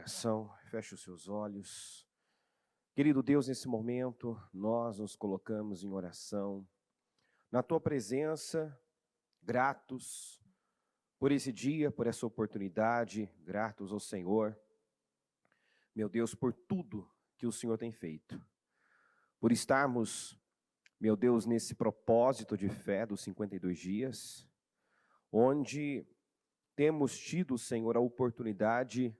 oração, feche os seus olhos. Querido Deus, nesse momento, nós nos colocamos em oração, na Tua presença, gratos por esse dia, por essa oportunidade, gratos ao Senhor, meu Deus, por tudo que o Senhor tem feito, por estarmos, meu Deus, nesse propósito de fé dos 52 dias, onde temos tido, Senhor, a oportunidade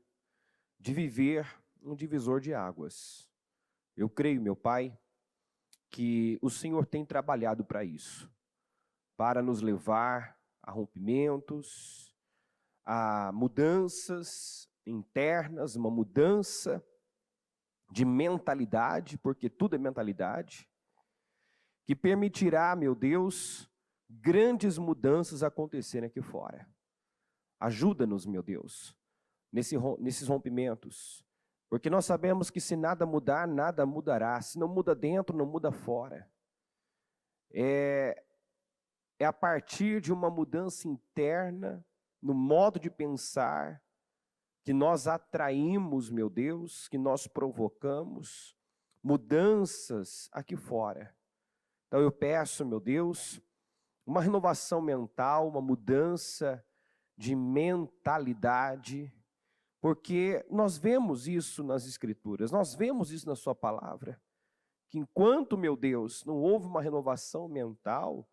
de viver um divisor de águas. Eu creio, meu Pai, que o Senhor tem trabalhado para isso, para nos levar a rompimentos, a mudanças internas, uma mudança de mentalidade, porque tudo é mentalidade, que permitirá, meu Deus, grandes mudanças acontecerem aqui fora. Ajuda-nos, meu Deus, nesses rompimentos, porque nós sabemos que se nada mudar, nada mudará. Se não muda dentro, não muda fora. É a partir de uma mudança interna, no modo de pensar, que nós atraímos, meu Deus, que nós provocamos mudanças aqui fora. Então eu peço, meu Deus, uma renovação mental, uma mudança de mentalidade, porque nós vemos isso nas Escrituras, nós vemos isso na sua palavra, que enquanto, meu Deus, não houve uma renovação mental,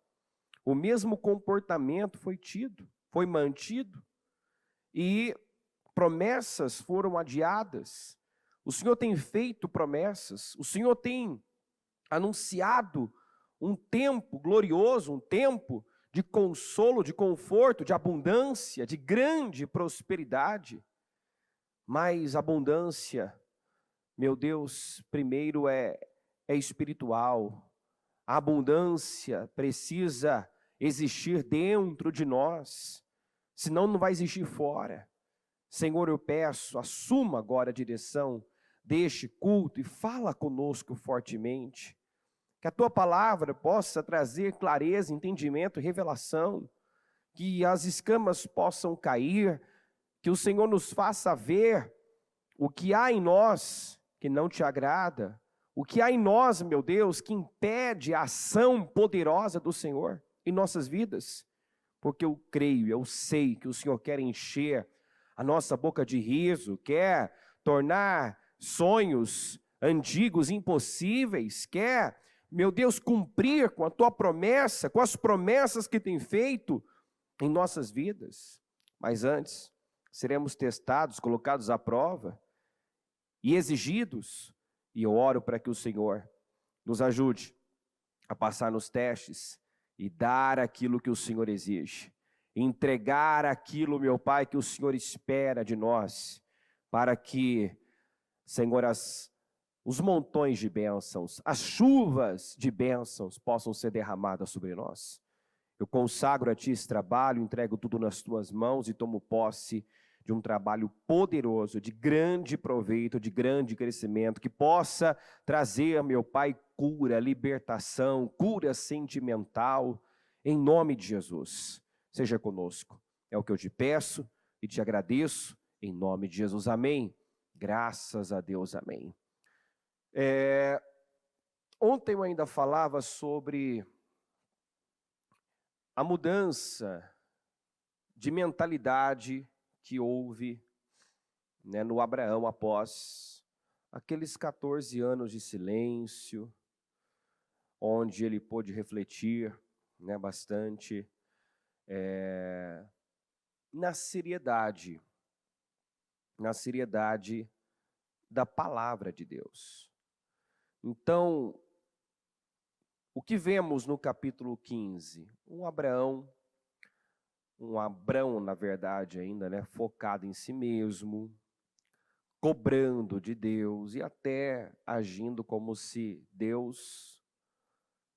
o mesmo comportamento foi tido, foi mantido, e promessas foram adiadas. O Senhor tem feito promessas, o Senhor tem anunciado um tempo glorioso, um tempo de consolo, de conforto, de abundância, de grande prosperidade. Mas abundância, meu Deus, primeiro é espiritual. A abundância precisa existir dentro de nós, senão não vai existir fora. Senhor, eu peço, assuma agora a direção deste culto e fala conosco fortemente. Que a Tua palavra possa trazer clareza, entendimento, revelação, que as escamas possam cair, que o Senhor nos faça ver o que há em nós que não Te agrada, o que há em nós, meu Deus, que impede a ação poderosa do Senhor em nossas vidas, porque eu creio, eu sei que o Senhor quer encher a nossa boca de riso, quer tornar sonhos antigos impossíveis, quer, meu Deus, cumprir com a Tua promessa, com as promessas que tem feito em nossas vidas. Mas antes, seremos testados, colocados à prova e exigidos, e eu oro para que o Senhor nos ajude a passar nos testes e dar aquilo que o Senhor exige, entregar aquilo, meu Pai, que o Senhor espera de nós, para que, Senhor, os montões de bênçãos, as chuvas de bênçãos possam ser derramadas sobre nós. Eu consagro a Ti esse trabalho, entrego tudo nas Tuas mãos e tomo posse de um trabalho poderoso, de grande proveito, de grande crescimento, que possa trazer, meu Pai, cura, libertação, cura sentimental, em nome de Jesus. Seja conosco. É o que eu te peço e te agradeço, em nome de Jesus. Amém. Graças a Deus, amém. Ontem eu ainda falava sobre a mudança de mentalidade que houve, né, no Abraão após aqueles 14 anos de silêncio, onde ele pôde refletir, né, bastante na seriedade da palavra de Deus. Então, o que vemos no capítulo 15? Um Abrão, na verdade, ainda, né, focado em si mesmo, cobrando de Deus e até agindo como se Deus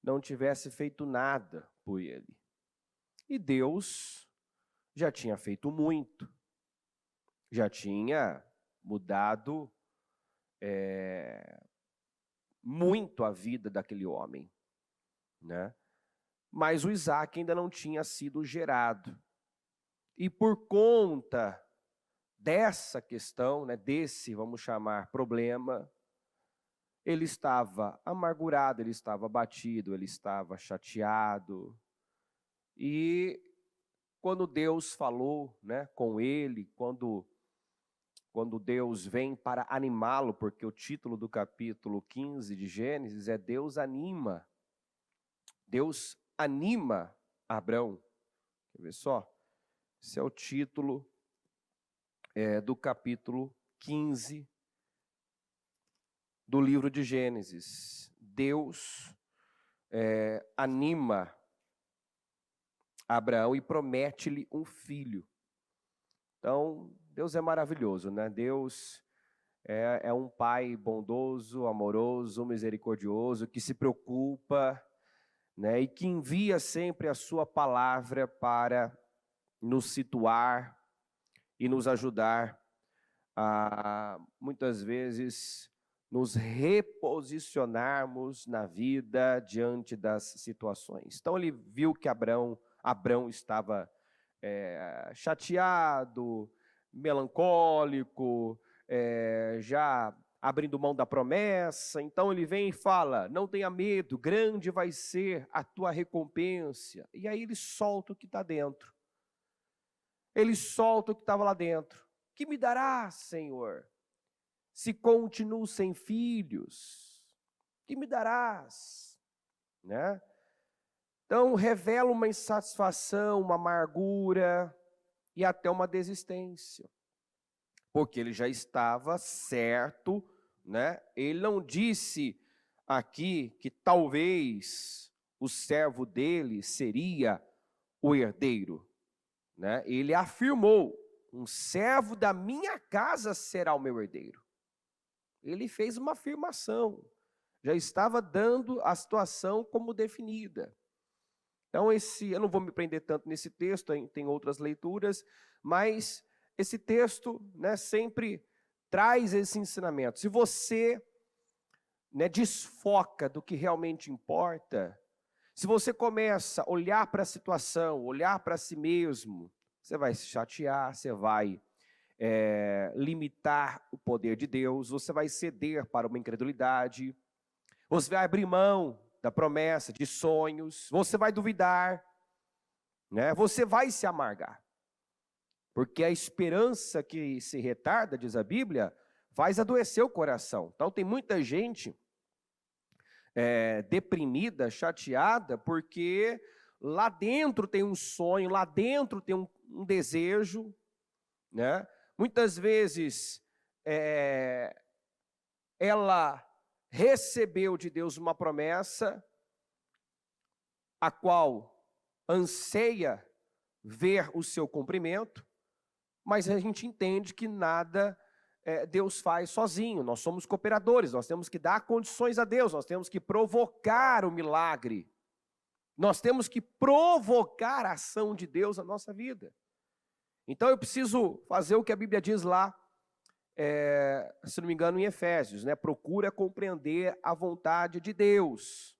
não tivesse feito nada por ele. E Deus já tinha feito muito, já tinha mudado muito a vida daquele homem, né? Mas o Isaac ainda não tinha sido gerado. E por conta dessa questão, né, desse, vamos chamar, problema, ele estava amargurado, ele estava abatido, ele estava chateado. E quando Deus falou, né, com ele, quando Deus vem para animá-lo, porque o título do capítulo 15 de Gênesis é Deus anima Abrão. Quer ver só? Esse é o título do capítulo 15 do livro de Gênesis. Deus anima Abraão e promete-lhe um filho. Então, Deus é maravilhoso, né? Deus é um pai bondoso, amoroso, misericordioso, que se preocupa, né? E que envia sempre a sua palavra para nos situar e nos ajudar a, muitas vezes, nos reposicionarmos na vida diante das situações. Então ele viu que Abrão estava chateado, melancólico, já abrindo mão da promessa. Então ele vem e fala: não tenha medo, grande vai ser a tua recompensa. E aí ele solta o que está dentro. Ele solta o que estava lá dentro. Que me darás, Senhor, se continuo sem filhos? Que me darás? Né? Então revela uma insatisfação, uma amargura e até uma desistência. Porque ele já estava certo, né? Ele não disse aqui que talvez o servo dele seria o herdeiro, né? Ele afirmou: um servo da minha casa será o meu herdeiro. Ele fez uma afirmação, já estava dando a situação como definida. Então eu não vou me prender tanto nesse texto, tem outras leituras, mas esse texto, né, sempre traz esse ensinamento. Se você, né, desfoca do que realmente importa, se você começa a olhar para a situação, olhar para si mesmo, você vai se chatear, você vai limitar o poder de Deus, você vai ceder para uma incredulidade, você vai abrir mão da promessa, de sonhos, você vai duvidar, né? Você vai se amargar. Porque a esperança que se retarda, diz a Bíblia, faz adoecer o coração. Então tem muita gente deprimida, chateada, porque lá dentro tem um sonho, lá dentro tem um desejo, né? Muitas vezes ela recebeu de Deus uma promessa, a qual anseia ver o seu cumprimento, mas a gente entende que nada Deus faz sozinho. Nós somos cooperadores, nós temos que dar condições a Deus, nós temos que provocar o milagre, nós temos que provocar a ação de Deus na nossa vida. Então eu preciso fazer o que a Bíblia diz lá, se não me engano em Efésios, né? Procura compreender a vontade de Deus.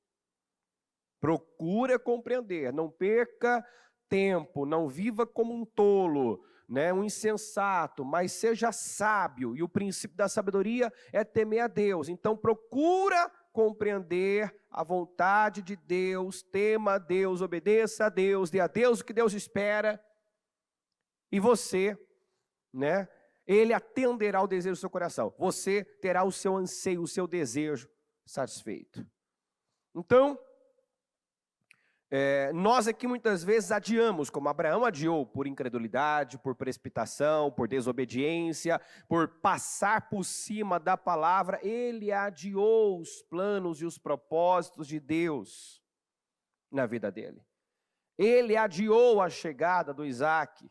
Procura compreender, não perca tempo, não viva como um tolo, né, um insensato, mas seja sábio. E o princípio da sabedoria é temer a Deus. Então procura compreender a vontade de Deus, tema a Deus, obedeça a Deus, dê a Deus o que Deus espera. E você, né, Ele atenderá ao desejo do seu coração. Você terá o seu anseio, o seu desejo satisfeito. Então, nós aqui muitas vezes adiamos, como Abraão adiou, por incredulidade, por precipitação, por desobediência, por passar por cima da palavra. Ele adiou os planos e os propósitos de Deus na vida dele. Ele adiou a chegada do Isaac,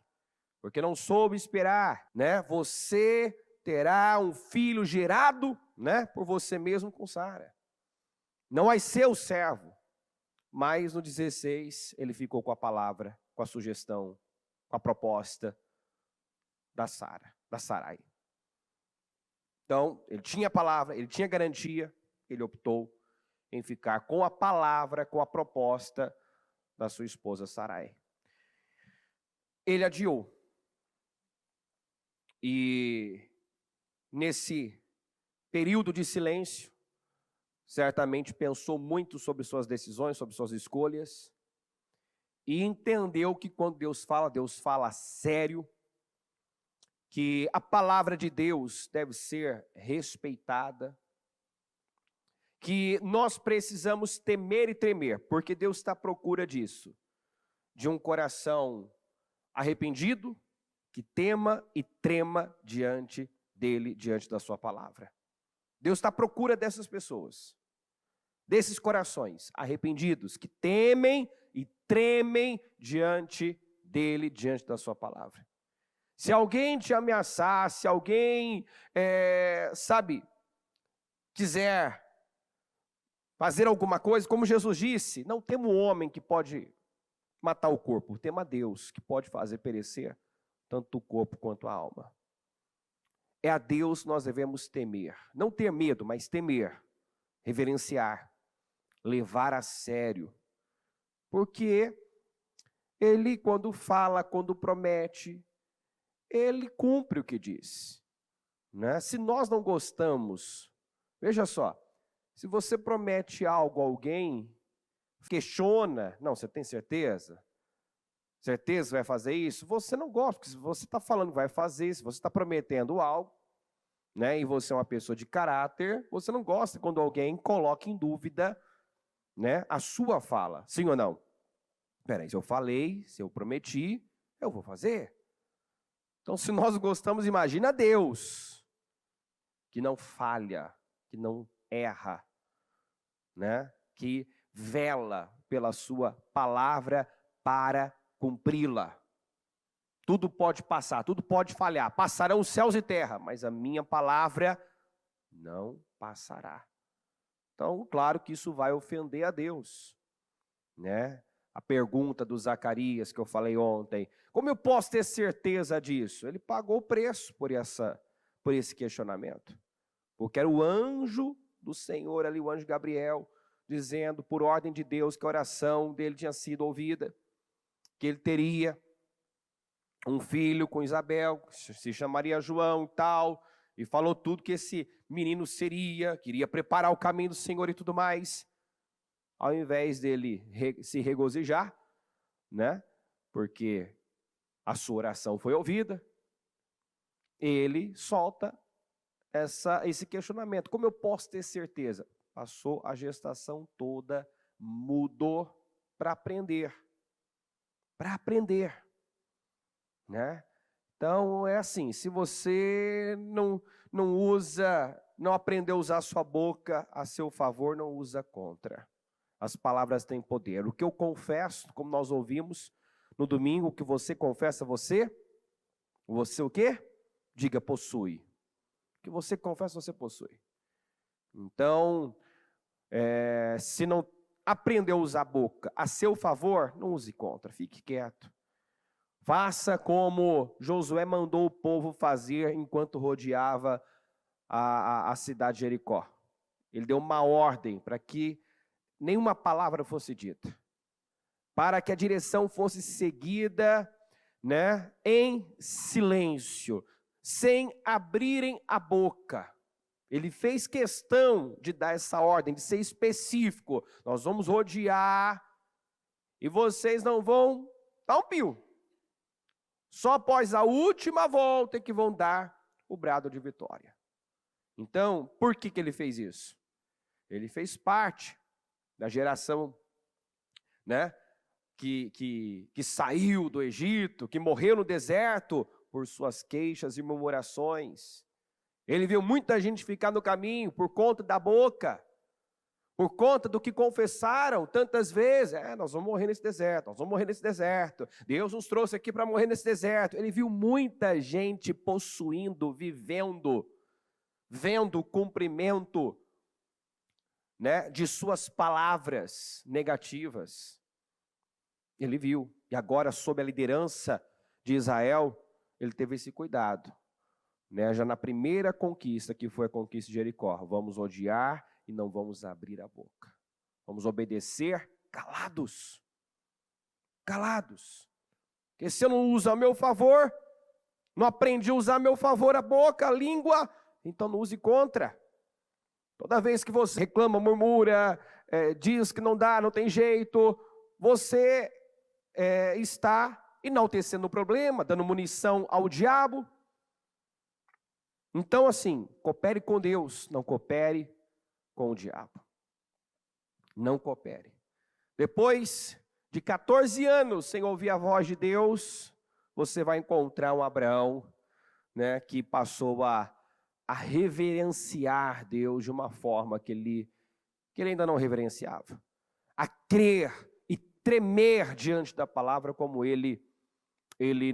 porque não soube esperar, né? Você terá um filho gerado, né, por você mesmo com Sara. Não vai ser o servo. Mas no 16, ele ficou com a palavra, com a sugestão, com a proposta da Sarai. Então, ele tinha a palavra, ele tinha garantia, ele optou em ficar com a palavra, com a proposta da sua esposa Sarai. Ele adiou. E nesse período de silêncio, certamente pensou muito sobre suas decisões, sobre suas escolhas, e entendeu que quando Deus fala sério, que a palavra de Deus deve ser respeitada, que nós precisamos temer e tremer, porque Deus está à procura disso, de um coração arrependido, que tema e trema diante dele, diante da sua palavra. Deus está à procura dessas pessoas, desses corações arrependidos, que temem e tremem diante dele, diante da sua palavra. Se alguém te ameaçar, se alguém, quiser fazer alguma coisa, como Jesus disse, não tema o homem que pode matar o corpo, tema Deus que pode fazer perecer tanto o corpo quanto a alma. É a Deus que nós devemos temer, não ter medo, mas temer, reverenciar, levar a sério, porque Ele, quando fala, quando promete, Ele cumpre o que diz, né? Se nós não gostamos, veja só, se você promete algo a alguém, questiona, não, você tem certeza? Certeza que vai fazer isso? Você não gosta, porque se você está falando que vai fazer, se você está prometendo algo, né, e você é uma pessoa de caráter, você não gosta quando alguém coloca em dúvida, né, a sua fala, sim ou não? Peraí, se eu falei, se eu prometi, eu vou fazer. Então, se nós gostamos, imagina Deus, que não falha, que não erra, né, que vela pela sua palavra para cumpri-la. Tudo pode passar, tudo pode falhar, passarão céus e terra, mas a minha palavra não passará. Então, claro que isso vai ofender a Deus, né? A pergunta do Zacarias que eu falei ontem, como eu posso ter certeza disso? Ele pagou o preço por esse questionamento, porque era o anjo do Senhor ali, o anjo Gabriel, dizendo por ordem de Deus que a oração dele tinha sido ouvida, que ele teria um filho com Isabel, que se chamaria João e tal, e falou tudo que esse menino seria, queria preparar o caminho do Senhor e tudo mais. Ao invés dele se regozijar, né, porque a sua oração foi ouvida, ele solta esse questionamento. Como eu posso ter certeza? Passou a gestação toda, mudou para aprender. Para aprender. Né? Então, é assim, se você não aprendeu a usar a sua boca a seu favor, não usa contra. As palavras têm poder. O que eu confesso, como nós ouvimos no domingo, o que você confessa, você o quê? Diga, possui. O que você confessa, você possui. Então, se não aprendeu a usar a boca a seu favor, não use contra, fique quieto. Faça como Josué mandou o povo fazer enquanto rodeava a cidade de Jericó. Ele deu uma ordem para que nenhuma palavra fosse dita, para que a direção fosse seguida, né, em silêncio, sem abrirem a boca. Ele fez questão de dar essa ordem, de ser específico. Nós vamos rodear e vocês não vão dar um pio. Só após a última volta é que vão dar o brado de vitória. Então, por que ele fez isso? Ele fez parte da geração, né, que saiu do Egito, que morreu no deserto por suas queixas e murmurações. Ele viu muita gente ficar no caminho por conta da boca, por conta do que confessaram tantas vezes. Nós vamos morrer nesse deserto, nós vamos morrer nesse deserto. Deus nos trouxe aqui para morrer nesse deserto. Ele viu muita gente possuindo, vivendo, vendo o cumprimento, né, de suas palavras negativas. Ele viu. E agora, sob a liderança de Israel, ele teve esse cuidado. Né, já na primeira conquista, que foi a conquista de Jericó, vamos odiar e não vamos abrir a boca. Vamos obedecer calados. Calados. Porque se eu não uso a meu favor, Não aprendi a usar a meu favor a boca, a língua, então não use contra. Toda vez que você reclama, murmura, diz que não dá, não tem jeito, você está enaltecendo o problema, dando munição ao diabo. Então, assim, coopere com Deus, não coopere com o diabo. Não coopere. Depois de 14 anos sem ouvir a voz de Deus, você vai encontrar um Abraão, né, que passou a reverenciar Deus de uma forma que ele ainda não reverenciava. A crer e tremer diante da palavra como ele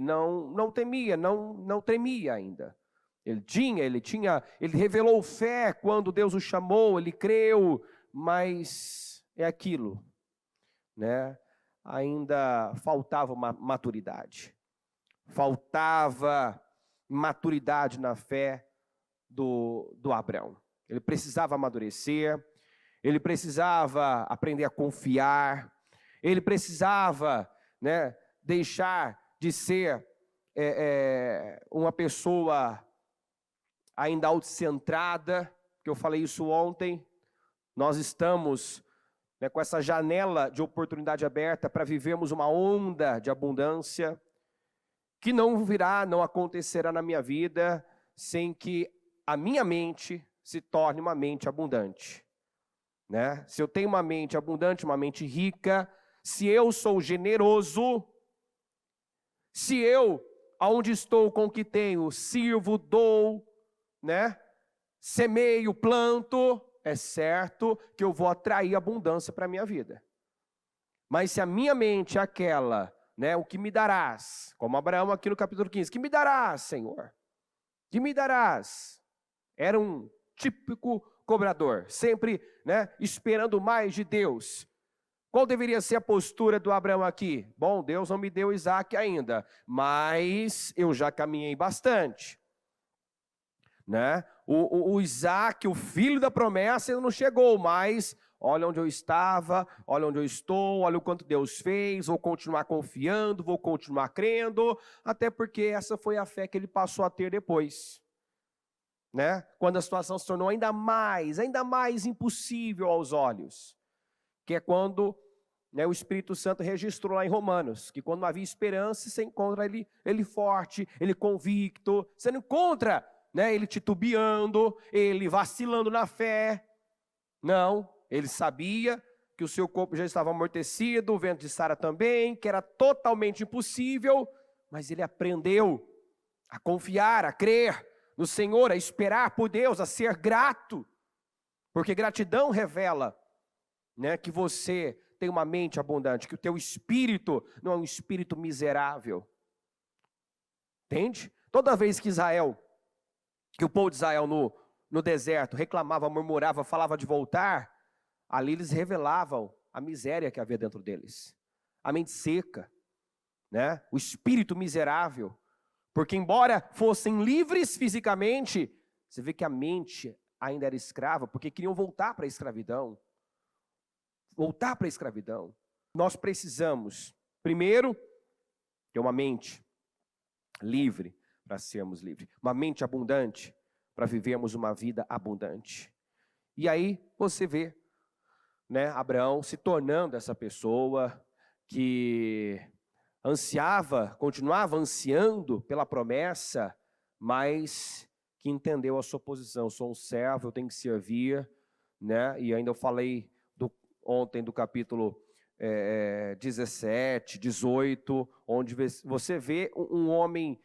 não temia, não tremia ainda. Ele revelou fé quando Deus o chamou, ele creu, mas é aquilo, né? Ainda faltava uma maturidade. Faltava maturidade na fé do Abraão. Ele precisava amadurecer, ele precisava aprender a confiar, ele precisava, né, deixar de ser uma pessoa ainda autocentrada, que eu falei isso ontem. Nós estamos, né, com essa janela de oportunidade aberta para vivermos uma onda de abundância que não acontecerá na minha vida sem que a minha mente se torne uma mente abundante, né? Se eu tenho uma mente abundante, uma mente rica, se eu sou generoso, se eu, aonde estou com o que tenho, sirvo, dou, né? Semeio, planto, é certo que eu vou atrair abundância para a minha vida. Mas se a minha mente é aquela, né, o que me darás, como Abraão aqui no capítulo 15, que me darás, Senhor? Que me darás? Era um típico cobrador, sempre, né, esperando mais de Deus. Qual deveria ser a postura do Abraão aqui? Bom, Deus não me deu Isaac ainda, mas eu já caminhei bastante, né? O Isaac, o filho da promessa, ainda não chegou, mas olha onde eu estava, olha onde eu estou, olha o quanto Deus fez, vou continuar confiando, vou continuar crendo, até porque essa foi a fé que ele passou a ter depois, né? Quando a situação se tornou ainda mais impossível aos olhos, que é quando, né, o Espírito Santo registrou lá em Romanos, que quando não havia esperança, você encontra ele forte, ele convicto, você não encontra, né, ele titubeando, ele vacilando na fé. Não, ele sabia que o seu corpo já estava amortecido, o ventre de Sara também, que era totalmente impossível, mas ele aprendeu a confiar, a crer no Senhor, a esperar por Deus, a ser grato, porque gratidão revela, né, que você tem uma mente abundante, que o teu espírito não é um espírito miserável. Entende? Toda vez que o povo de Israel no deserto reclamava, murmurava, falava de voltar, ali eles revelavam a miséria que havia dentro deles, a mente seca, né? O espírito miserável, porque embora fossem livres fisicamente, você vê que a mente ainda era escrava, porque queriam voltar para a escravidão. Voltar para a escravidão. Nós precisamos, primeiro, ter uma mente livre para sermos livres. Uma mente abundante para vivermos uma vida abundante. E aí você vê, né, Abraão se tornando essa pessoa que continuava ansiando pela promessa, mas que entendeu a sua posição. Eu sou um servo, eu tenho que servir, né? E ainda eu falei ontem do capítulo 17, 18, onde você vê um homem,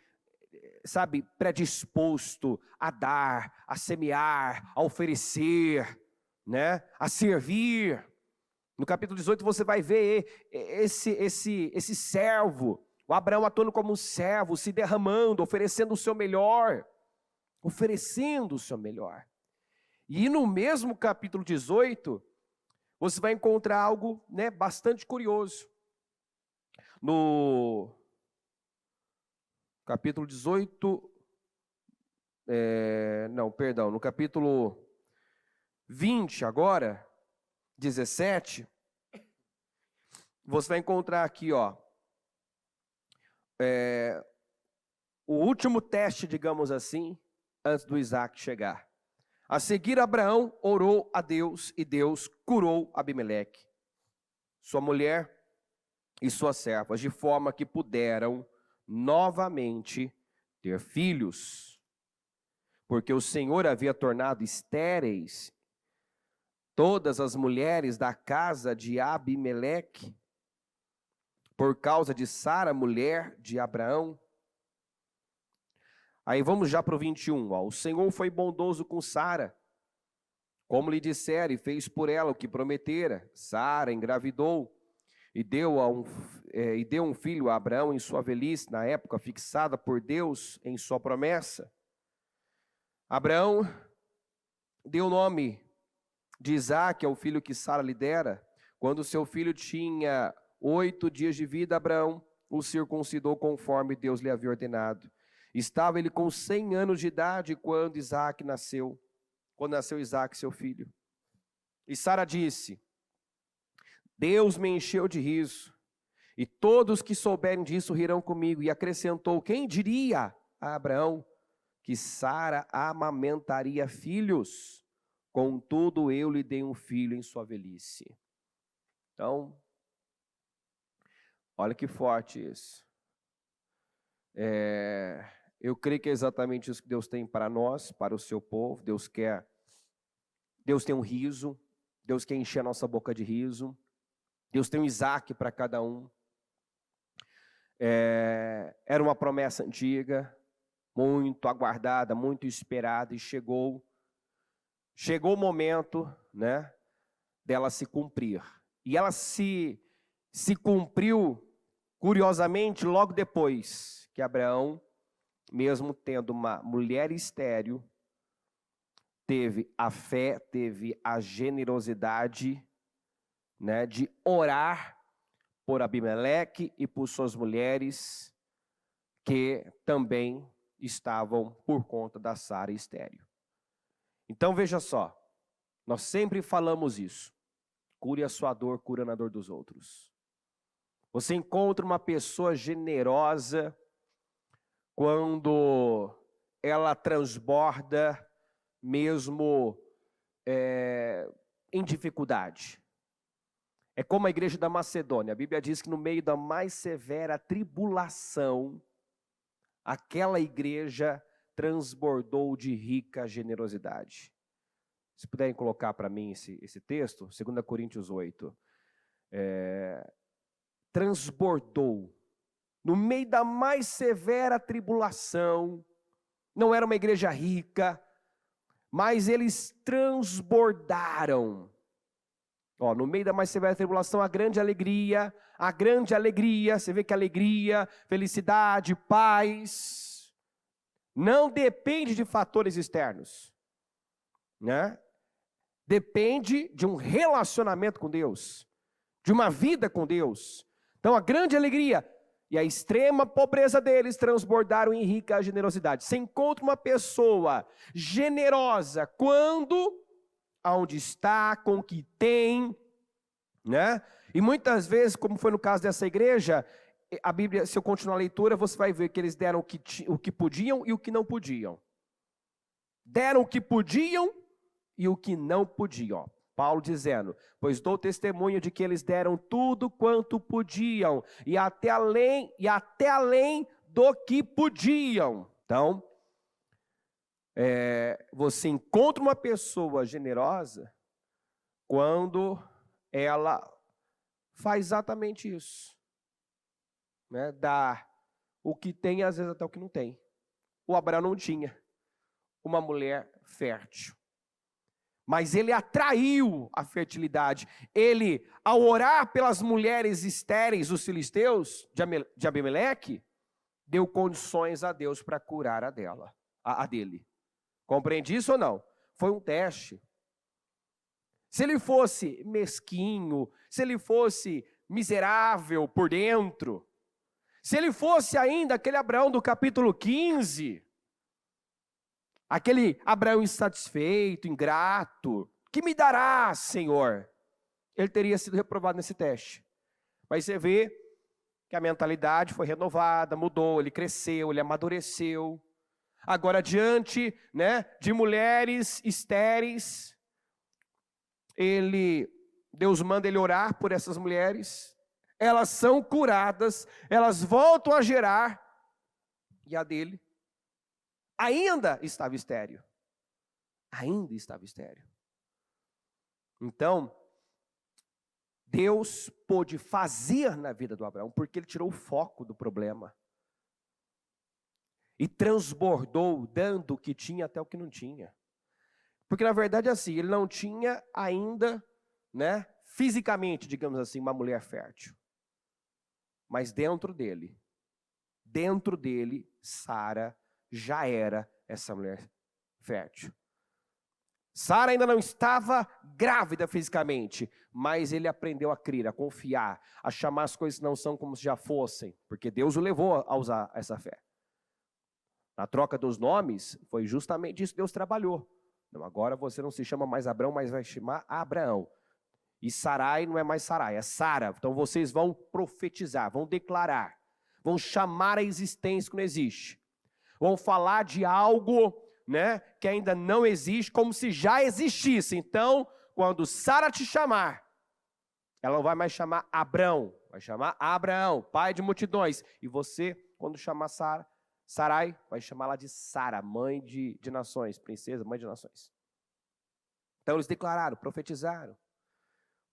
sabe, predisposto a dar, a semear, a oferecer, né, a servir. No capítulo 18 você vai ver esse servo, o Abraão atuando como um servo, se derramando, oferecendo o seu melhor, E no mesmo capítulo 18, você vai encontrar algo, né, bastante curioso. No capítulo 18, no capítulo 20 agora, 17, você vai encontrar aqui, ó, o último teste, digamos assim, antes do Isaac chegar. A seguir, Abraão orou a Deus e Deus curou Abimeleque, sua mulher e suas servas, de forma que puderam novamente ter filhos, porque o Senhor havia tornado estéreis todas as mulheres da casa de Abimeleque, por causa de Sara, mulher de Abraão. Aí vamos já para o 21. O Senhor foi bondoso com Sara, como lhe dissera, e fez por ela o que prometera. Sara engravidou e deu um filho a Abraão em sua velhice, na época fixada por Deus em sua promessa. Abraão deu o nome de Isaque ao filho que Sara lhe dera. Quando seu filho tinha 8 dias de vida, Abraão o circuncidou conforme Deus lhe havia ordenado. Estava ele com 100 anos de idade quando nasceu Isaque, seu filho. E Sara disse: Deus me encheu de riso, e todos que souberem disso rirão comigo. E acrescentou: quem diria a Abraão que Sara amamentaria filhos? Contudo, eu lhe dei um filho em sua velhice. Então, olha que forte isso. Eu creio que é exatamente isso que Deus tem para nós, para o seu povo. Deus tem um riso, Deus quer encher a nossa boca de riso. Deus tem um Isaque para cada um. Era uma promessa antiga, muito aguardada, muito esperada, e chegou o momento, né, dela se cumprir. E ela se cumpriu, curiosamente, logo depois que Abraão, mesmo tendo uma mulher estéril, teve a fé, teve a generosidade, né, de orar por Abimeleque e por suas mulheres, que também estavam por conta da Sara estéril. Então veja só, nós sempre falamos isso: cure a sua dor, curando a dor dos outros. Você encontra uma pessoa generosa quando ela transborda mesmo em dificuldade. É como a igreja da Macedônia. A Bíblia diz que no meio da mais severa tribulação, aquela igreja transbordou de rica generosidade. Se puderem colocar para mim esse texto, 2 Coríntios 8. Transbordou. No meio da mais severa tribulação, não era uma igreja rica, mas eles transbordaram. No meio da mais severa tribulação, a grande alegria, você vê que alegria, felicidade, paz, não depende de fatores externos, né? Depende de um relacionamento com Deus, de uma vida com Deus. Então a grande alegria e a extrema pobreza deles transbordaram em rica generosidade. Você encontra uma pessoa generosa quando, aonde está, com o que tem, né? E muitas vezes, como foi no caso dessa igreja, a Bíblia, se eu continuar a leitura, você vai ver que eles deram o que podiam e o que não podiam. Deram o que podiam e o que não podiam. Paulo dizendo: pois dou testemunho de que eles deram tudo quanto podiam, e até além do que podiam. Então, você encontra uma pessoa generosa quando ela faz exatamente isso, né? Dá o que tem e às vezes até o que não tem. O Abraão não tinha uma mulher fértil, mas ele atraiu a fertilidade. Ele, ao orar pelas mulheres estéreis dos filisteus, de Abimeleque, deu condições a Deus para curar a dele. Compreende isso ou não? Foi um teste. Se ele fosse mesquinho, se ele fosse miserável por dentro, se ele fosse ainda aquele Abraão do capítulo 15, aquele Abraão insatisfeito, ingrato, que me dará, Senhor? Ele teria sido reprovado nesse teste. Mas você vê que a mentalidade foi renovada, mudou, ele cresceu, ele amadureceu. Agora, diante, né, de mulheres estéreis, Deus manda ele orar por essas mulheres, elas são curadas, elas voltam a gerar, e a dele ainda estava estéril. Ainda estava estéril. Então, Deus pôde fazer na vida do Abraão, porque ele tirou o foco do problema. E transbordou, dando o que tinha até o que não tinha. Porque na verdade é assim, ele não tinha ainda, né, fisicamente, digamos assim, uma mulher fértil. Mas dentro dele, Sara já era essa mulher fértil. Sara ainda não estava grávida fisicamente, mas ele aprendeu a crer, a confiar, a chamar as coisas que não são como se já fossem, porque Deus o levou a usar essa fé. Na troca dos nomes, foi justamente isso que Deus trabalhou. Não, agora você não se chama mais Abrão, mas vai chamar Abraão. E Sarai não é mais Sarai, é Sara. Então vocês vão profetizar, vão declarar, vão chamar a existência que não existe. Vão falar de algo, né, que ainda não existe, como se já existisse. Então, quando Sara te chamar, ela não vai mais chamar Abrão, vai chamar Abraão, pai de multidões. E você, quando chamar Sarai, vai chamá-la de Sara, mãe de nações, princesa, mãe de nações. Então eles declararam, profetizaram,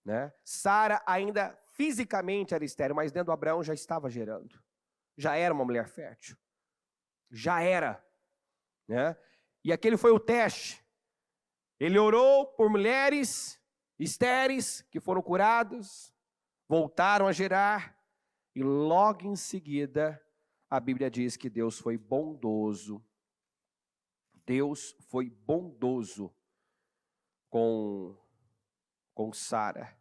né? Sara ainda fisicamente era estéril, mas dentro do Abraão já estava gerando. Já era uma mulher fértil. Já era, né? E aquele foi o teste. Ele orou por mulheres estéreis que foram curadas, voltaram a gerar, e logo em seguida a Bíblia diz que Deus foi bondoso. Deus foi bondoso com Sara.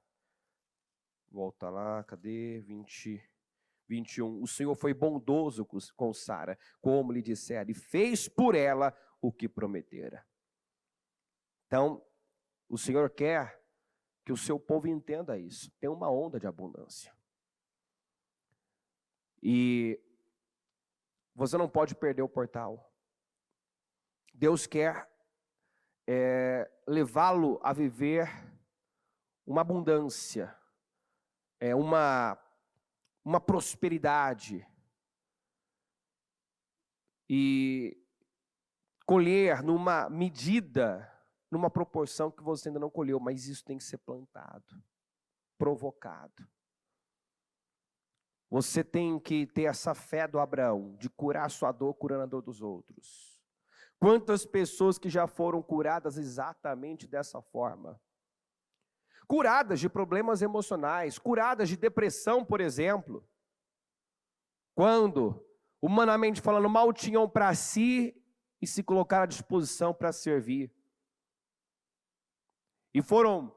Volta lá, cadê? 21. O Senhor foi bondoso com Sara, como lhe dissera, e fez por ela o que prometera. Então, o Senhor quer que o seu povo entenda isso. Tem uma onda de abundância. E você não pode perder o portal. Deus quer levá-lo a viver uma abundância, uma prosperidade, e colher numa medida, numa proporção que você ainda não colheu, mas isso tem que ser plantado, provocado. Você tem que ter essa fé do Abraão, de curar a sua dor, curando a dor dos outros. Quantas pessoas que já foram curadas exatamente dessa forma? Curadas de problemas emocionais, curadas de depressão, por exemplo. Quando, humanamente falando, mal tinham para si e se colocaram à disposição para servir. E foram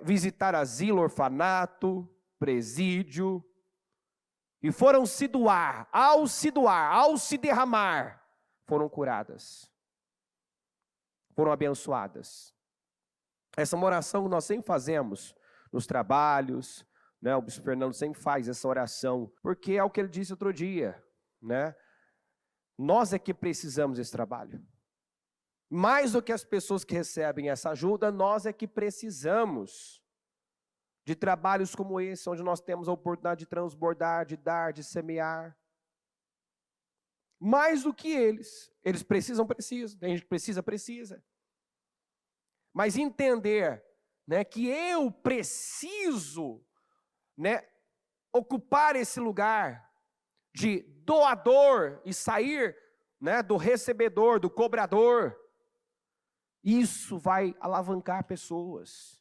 visitar asilo, orfanato, presídio, e foram se doar, ao se derramar, foram curadas, foram abençoadas. Essa é uma oração que nós sempre fazemos nos trabalhos, né? O bispo Fernando sempre faz essa oração, porque é o que ele disse outro dia, né? Nós é que precisamos desse trabalho. Mais do que as pessoas que recebem essa ajuda, nós é que precisamos de trabalhos como esse, onde nós temos a oportunidade de transbordar, de dar, de semear. Mais do que eles. Eles precisam. Tem gente que precisa. Mas entender, né, que eu preciso, né, ocupar esse lugar de doador e sair, né, do recebedor, do cobrador. Isso vai alavancar pessoas.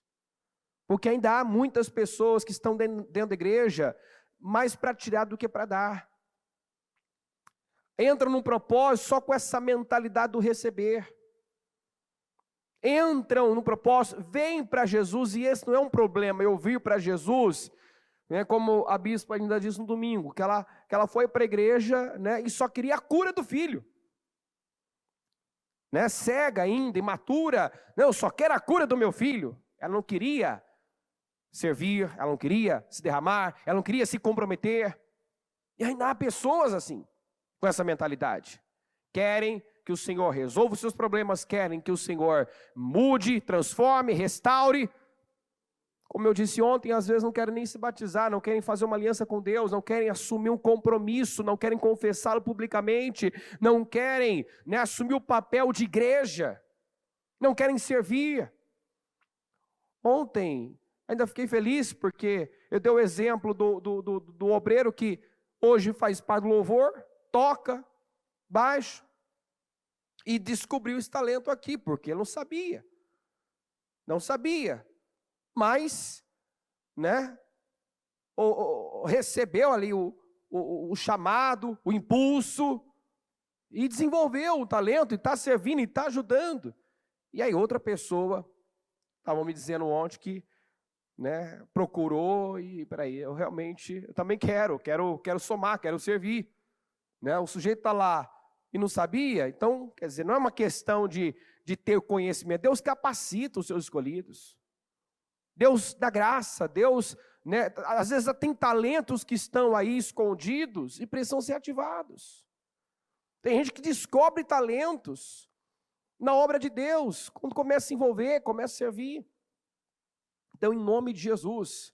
Porque ainda há muitas pessoas que estão dentro da igreja mais para tirar do que para dar. Entram num propósito só com essa mentalidade do receber. Entram no propósito, vêm para Jesus, e esse não é um problema. Eu vir para Jesus, né, como a bispa ainda disse no domingo, que ela foi para a igreja, né, e só queria a cura do filho. Né, cega ainda, imatura, não, eu só quero a cura do meu filho. Ela não queria servir, ela não queria se derramar, ela não queria se comprometer. E ainda há pessoas assim, com essa mentalidade. Querem que o Senhor resolva os seus problemas, querem que o Senhor mude, transforme, restaure. Como eu disse ontem, às vezes não querem nem se batizar, não querem fazer uma aliança com Deus, não querem assumir um compromisso, não querem confessá-lo publicamente, não querem, assumir o papel de igreja, não querem servir. Ontem, ainda fiquei feliz porque eu dei o exemplo do obreiro que hoje faz parte do louvor, toca baixo e descobriu esse talento aqui, porque não sabia. Não sabia. Mas, recebeu ali o chamado, o impulso, e desenvolveu o talento, e está servindo, e está ajudando. E aí outra pessoa, estavam me dizendo ontem que, procurou, e peraí, eu também quero somar, quero servir. O sujeito está lá e não sabia, então, quer dizer, não é uma questão de ter conhecimento, Deus capacita os seus escolhidos. Deus dá graça, Deus, às vezes tem talentos que estão aí escondidos e precisam ser ativados. Tem gente que descobre talentos na obra de Deus, quando começa a se envolver, começa a servir. Então, em nome de Jesus,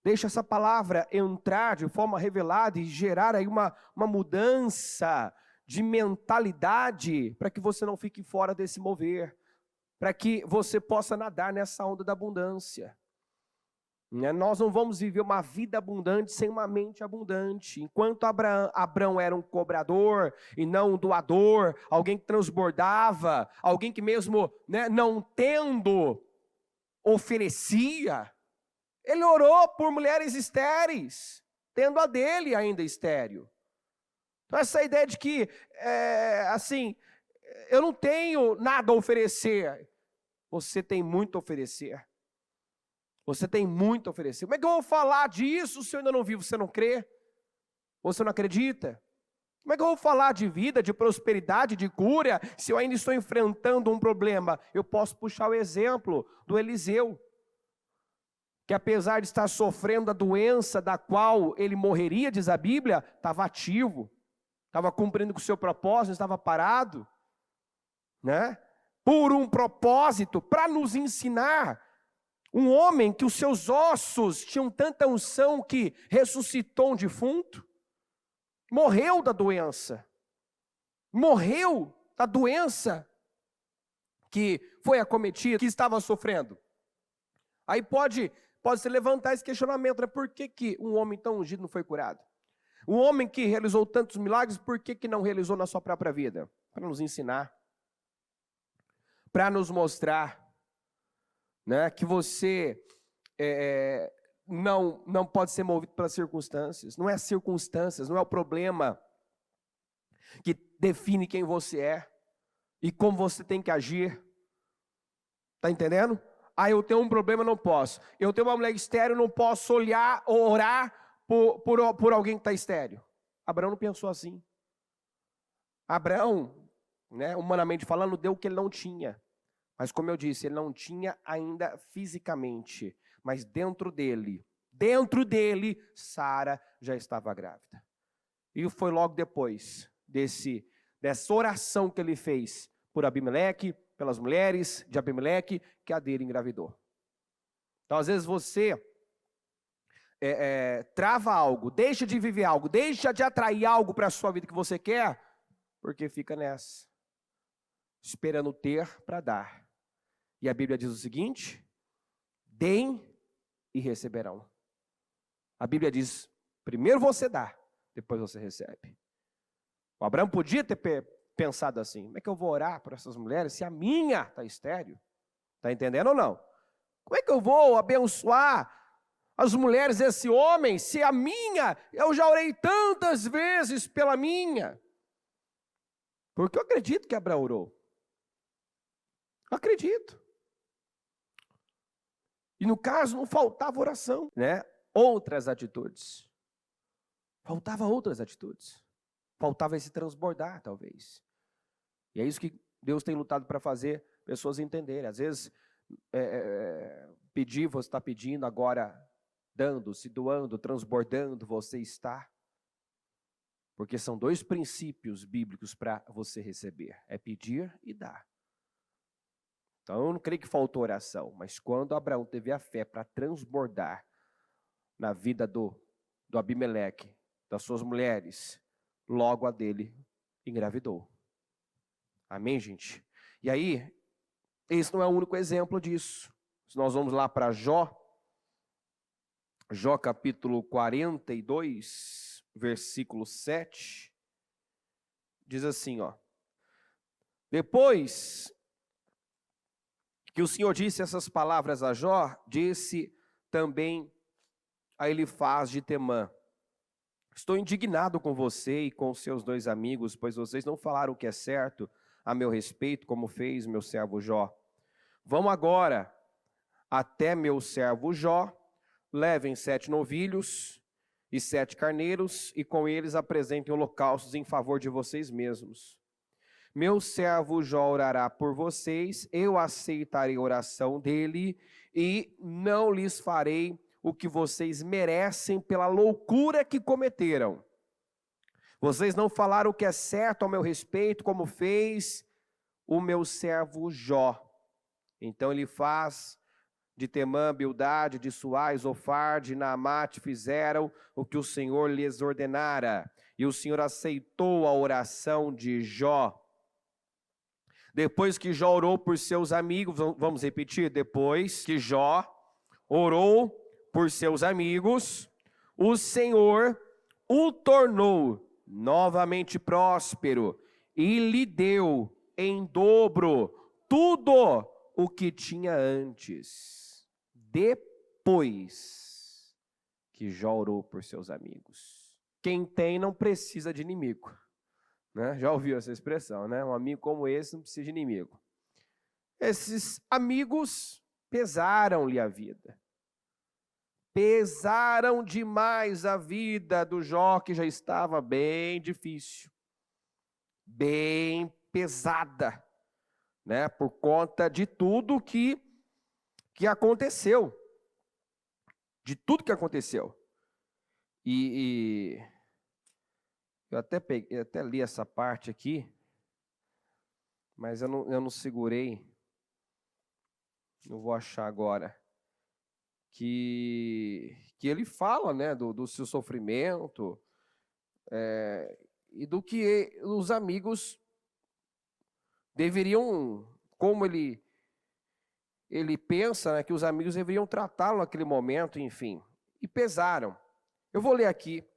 deixa essa palavra entrar de forma revelada e gerar aí uma mudança de mentalidade, para que você não fique fora desse mover, para que você possa nadar nessa onda da abundância. Nós não vamos viver uma vida abundante sem uma mente abundante. Enquanto Abraão era um cobrador e não um doador, alguém que transbordava, alguém que mesmo não tendo, oferecia. Ele orou por mulheres estéreis, tendo a dele ainda estéril. Então essa ideia de que, eu não tenho nada a oferecer. Você tem muito a oferecer. Você tem muito a oferecer. Como é que eu vou falar disso se eu ainda não vivo? Você não crê? Você não acredita? Como é que eu vou falar de vida, de prosperidade, de cura, se eu ainda estou enfrentando um problema? Eu posso puxar o exemplo do Eliseu, que apesar de estar sofrendo a doença da qual ele morreria, diz a Bíblia, estava ativo, estava cumprindo com o seu propósito, estava parado, por um propósito, para nos ensinar. Um homem que os seus ossos tinham tanta unção que ressuscitou um defunto, morreu da doença que foi acometida, que estava sofrendo. Aí pode se levantar esse questionamento, por que um homem tão ungido não foi curado? Um homem que realizou tantos milagres, por que não realizou na sua própria vida? Para nos ensinar, para nos mostrar, que você não pode ser movido pelas circunstâncias. Não é as circunstâncias, não é o problema que define quem você é e como você tem que agir. Está entendendo? Eu tenho um problema, não posso. Eu tenho uma mulher estéril, não posso orar por alguém que está estéril. Abraão não pensou assim. Abraão, humanamente falando, deu o que ele não tinha. Mas como eu disse, ele não tinha ainda fisicamente. Mas dentro dele, Sara já estava grávida. E foi logo depois dessa oração que ele fez por Abimeleque, pelas mulheres de Abimeleque, que a dele engravidou. Então, às vezes você trava algo, deixa de viver algo, deixa de atrair algo para a sua vida que você quer, porque fica nessa, esperando ter para dar. E a Bíblia diz o seguinte: deem e receberão. A Bíblia diz, primeiro você dá, depois você recebe. O Abraão podia ter pensado assim, como é que eu vou orar por essas mulheres se a minha está estéril? Está entendendo ou não? Como é que eu vou abençoar as mulheres desse homem se a minha, eu já orei tantas vezes pela minha? Porque eu acredito que Abraão orou. Eu acredito. E no caso não faltava oração, outras atitudes. Faltava outras atitudes. Faltava esse transbordar, talvez. E é isso que Deus tem lutado para fazer pessoas entenderem. Às vezes, pedir, você está pedindo, agora dando, se doando, transbordando, você está. Porque são dois princípios bíblicos para você receber, é pedir e dar. Então eu não creio que faltou oração, mas quando Abraão teve a fé para transbordar na vida do Abimeleque, das suas mulheres, logo a dele engravidou. Amém, gente? E aí, esse não é o único exemplo disso. Se nós vamos lá para Jó capítulo 42, versículo 7, diz assim, ó. Depois que o Senhor disse essas palavras a Jó, disse também a Elifaz de Temã: estou indignado com você e com seus dois amigos, pois vocês não falaram o que é certo a meu respeito, como fez meu servo Jó. Vão agora até meu servo Jó, levem 7 novilhos e 7 carneiros, e com eles apresentem holocaustos em favor de vocês mesmos. Meu servo Jó orará por vocês, eu aceitarei a oração dele, e não lhes farei o que vocês merecem pela loucura que cometeram. Vocês não falaram o que é certo ao meu respeito, como fez o meu servo Jó. Então ele faz de Temã, Bildade, de Suá, Zofar, de Naamate fizeram o que o Senhor lhes ordenara. E o Senhor aceitou a oração de Jó. Depois que Jó orou por seus amigos, vamos repetir, depois que Jó orou por seus amigos, o Senhor o tornou novamente próspero e lhe deu em dobro tudo o que tinha antes, depois que Jó orou por seus amigos. Quem tem não precisa de inimigo, né? Já ouviu essa expressão, né? Um amigo como esse não precisa de inimigo. Esses amigos pesaram-lhe a vida. Pesaram demais a vida do Jó, que já estava bem difícil, bem pesada, né? Por conta de tudo que aconteceu. De tudo que aconteceu. E eu até li essa parte aqui, mas eu não segurei, não vou achar agora. Que ele fala, né, do seu sofrimento, e do que os amigos deveriam, como ele pensa, né, que os amigos deveriam tratá-lo naquele momento, enfim, e pesaram. Eu vou ler aqui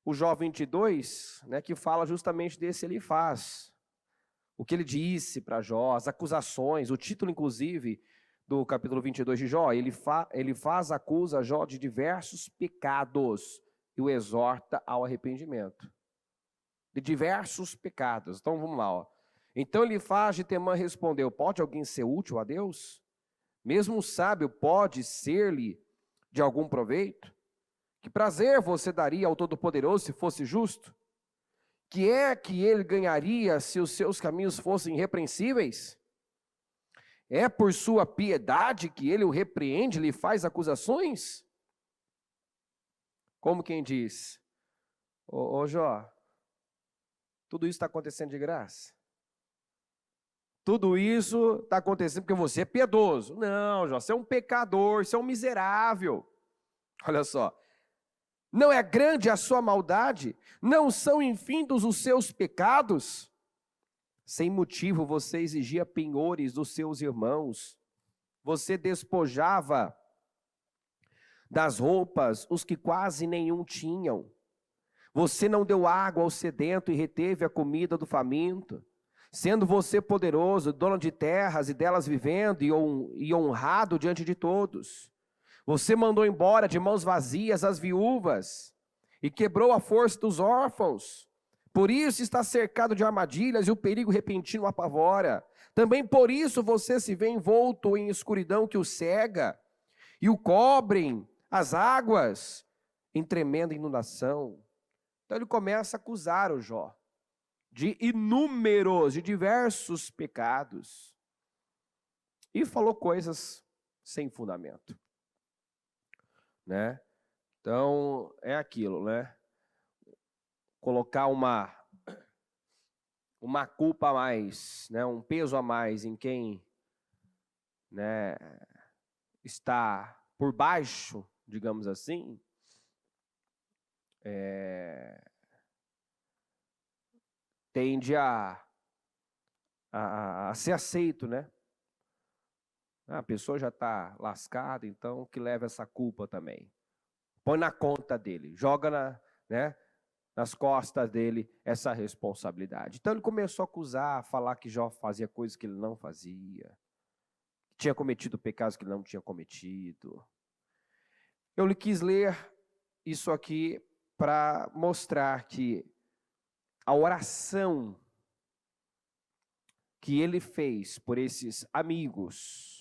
o Jó 22, né, que fala justamente desse Elifaz, o que ele disse para Jó, as acusações, o título, inclusive, do capítulo 22 de Jó, Elifaz acusa Jó de diversos pecados e o exorta ao arrependimento. De diversos pecados. Então vamos lá, ó. Então Elifaz de Temã respondeu: pode alguém ser útil a Deus? Mesmo o sábio pode ser-lhe de algum proveito? Que prazer você daria ao Todo-Poderoso se fosse justo? Que é que ele ganharia se os seus caminhos fossem irrepreensíveis? É por sua piedade que ele o repreende, lhe faz acusações? Como quem diz: ô Jó, tudo isso está acontecendo de graça? Tudo isso está acontecendo porque você é piedoso? Não, Jó, você é um pecador, você é um miserável. Olha só. Não é grande a sua maldade? Não são infindos os seus pecados? Sem motivo você exigia penhores dos seus irmãos. Você despojava das roupas os que quase nenhum tinham. Você não deu água ao sedento e reteve a comida do faminto. Sendo você poderoso, dono de terras e delas vivendo e honrado diante de todos. Você mandou embora de mãos vazias as viúvas e quebrou a força dos órfãos. Por isso está cercado de armadilhas e o perigo repentino o apavora. Também por isso você se vê envolto em escuridão que o cega e o cobrem as águas em tremenda inundação. Então ele começa a acusar o Jó de inúmeros, de diversos pecados. E falou coisas sem fundamento, né? Então, é aquilo, né? Colocar uma culpa a mais, né? Um peso a mais em quem, né, está por baixo, digamos assim, tende a ser aceito, né? A pessoa já está lascada, então que leva essa culpa também. Põe na conta dele, joga nas costas dele essa responsabilidade. Então ele começou a acusar, a falar que Jó fazia coisas que ele não fazia, tinha cometido pecados que ele não tinha cometido. Eu lhe quis ler isso aqui para mostrar que a oração que ele fez por esses amigos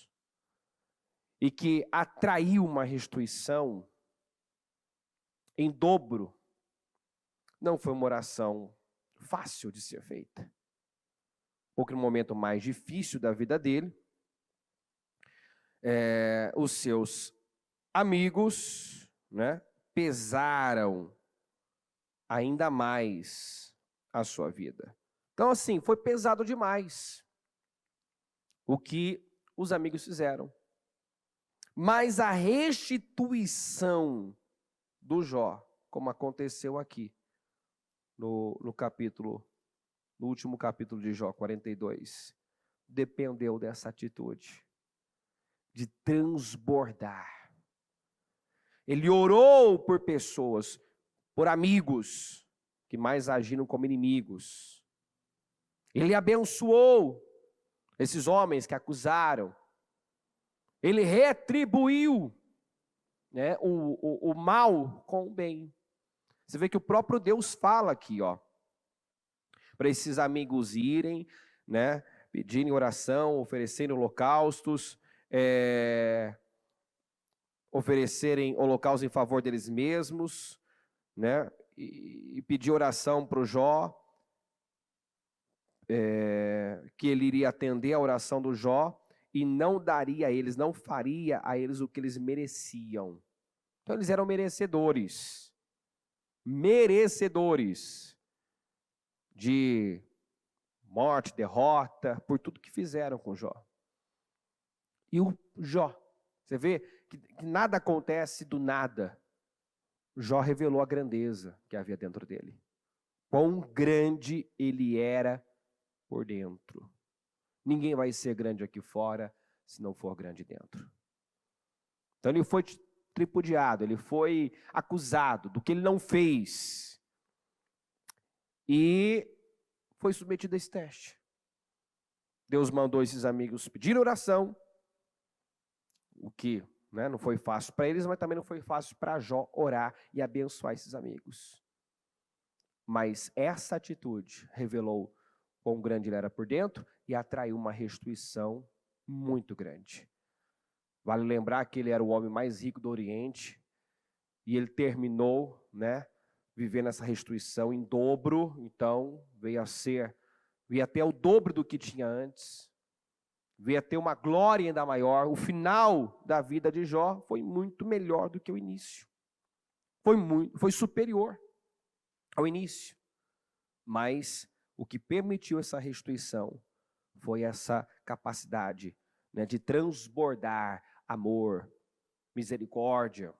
e que atraiu uma restituição em dobro, não foi uma oração fácil de ser feita. Porque no momento mais difícil da vida dele, os seus amigos, né, pesaram ainda mais a sua vida. Então, assim, foi pesado demais o que os amigos fizeram. Mas a restituição do Jó, como aconteceu aqui no último capítulo de Jó 42, dependeu dessa atitude de transbordar. Ele orou por pessoas, por amigos que mais agiram como inimigos. Ele abençoou esses homens que acusaram. Ele retribuiu, né, o mal com o bem. Você vê que o próprio Deus fala aqui, para esses amigos irem, né, pedirem oração, oferecerem holocaustos, oferecerem holocaustos em favor deles mesmos, né, e pedir oração para o Jó, que ele iria atender a oração do Jó e não daria a eles, não faria a eles o que eles mereciam. Então eles eram merecedores de morte, derrota, por tudo que fizeram com Jó. E o Jó, você vê que nada acontece do nada. Jó revelou a grandeza que havia dentro dele. Quão grande ele era por dentro. Ninguém vai ser grande aqui fora se não for grande dentro. Então ele foi tripudiado, ele foi acusado do que ele não fez. E foi submetido a esse teste. Deus mandou esses amigos pedir oração, o que, né, não foi fácil para eles, mas também não foi fácil para Jó orar e abençoar esses amigos. Mas essa atitude revelou quão grande ele era por dentro e atraiu uma restituição muito grande. Vale lembrar que ele era o homem mais rico do Oriente e ele terminou, né, vivendo essa restituição em dobro. Então veio a ter o dobro do que tinha antes, veio a ter uma glória ainda maior. O final da vida de Jó foi muito melhor do que o início, foi superior ao início. Mas o que permitiu essa restituição foi essa capacidade, né, de transbordar amor, misericórdia